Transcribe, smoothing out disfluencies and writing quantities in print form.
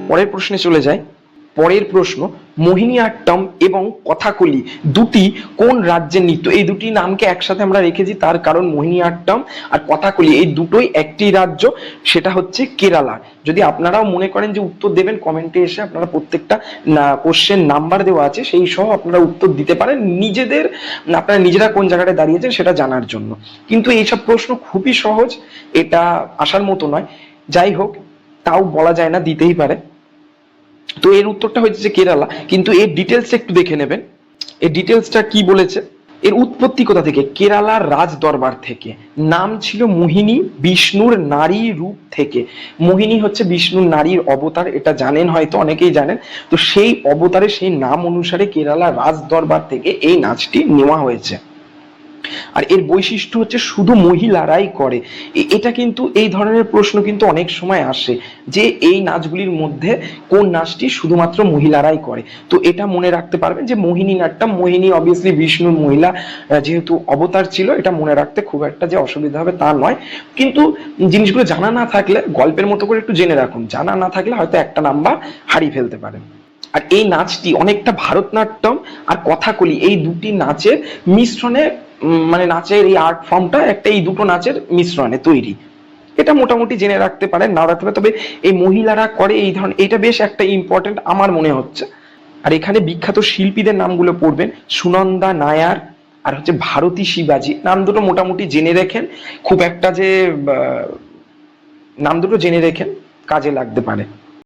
পরের প্রশ্নে চলে যায়। পরের প্রশ্ন, মোহিনীআট্টম এবং কথাকলি দুটি কোন রাজ্যের নৃত্য? এই দুটি নামকে একসাথে আমরা রেখেছি তার কারণ মোহিনীআট্টম আর কথাকলি এই দুটোই একটি রাজ্য, সেটা হচ্ছে কেরালা। যদি আপনারাও মনে করেন যে উত্তর দেবেন, কমেন্টে এসে আপনারা প্রত্যেকটা কোশ্চেন নাম্বার দেওয়া আছে সেই সহ আপনারা উত্তর দিতে পারেন নিজেদের, আপনারা নিজেরা কোন জায়গাটায় দাঁড়িয়েছেন সেটা জানার জন্য। কিন্তু এইসব প্রশ্ন খুবই সহজ, এটা আসার মতো নয়। যাই হোক, তাও বলা যায় না, দিতেই পারে। তো এর উত্তরটা হচ্ছে যে কেরালা, কিন্তু এর ডিটেলস একটু দেখে নেবেন। এর ডিটেলসটা কি বলেছে, এর উৎপত্তি কোথা থেকে? কেরালার রাজ দরবার থেকে। নাম ছিল মোহিনী, বিষ্ণুর নারী রূপ থেকে। মোহিনী হচ্ছে বিষ্ণুর নারীর অবতার, এটা জানেন হয়তো, অনেকেই জানেন। তো সেই অবতারে সেই নাম অনুসারে কেরালার রাজ দরবার থেকে এই নাচটি নেওয়া হয়েছে। আর এর বৈশিষ্ট্য হচ্ছে শুধু মহিলারাই করে। এটা কিন্তু এই ধরনের প্রশ্ন কিন্তু অনেক সময় আসে যে এই নাচগুলির মধ্যে কোন নাচটি শুধুমাত্র মহিলারাই করে। তো এটা মনে রাখতে পারবেন যে মোহিনী নাট্যম, মোহিনী অবভিয়াসলি বিষ্ণুর মহিলা যেহেতু অবতার ছিল, এটা মনে রাখতে খুব একটা যে অসুবিধা হবে তা নয়। কিন্তু জিনিসগুলো জানা না থাকলে গল্পের মতো করে একটু জেনে রাখুন, জানা না থাকলে হয়তো একটা নাম্বার হারিয়ে ফেলতে পারেন। আর এই নাচটি অনেকটা ভারতনাট্যম আর কথাকলি এই দুটি নাচের মিশ্রণে, মানে নাচের এই আর্ট ফর্মটা একটা এই দুটো নাচের মিশ্রণে তৈরি। এটা মোটামুটি জেনে রাখতে পারেন, নাও রাখতে পারেন, তবে এই মহিলারা করে এই ধরনের, এটা বেশ একটা ইম্পর্টেন্ট আমার মনে হচ্ছে। আর এখানে বিখ্যাত শিল্পীদের নামগুলো পড়বেন, সুনন্দা নায়ার আর হচ্ছে ভারতী শিবাজি। নাম দুটো মোটামুটি জেনে রেখেন, খুব একটা যে নাম দুটো জেনে রেখেন, কাজে লাগতে পারে।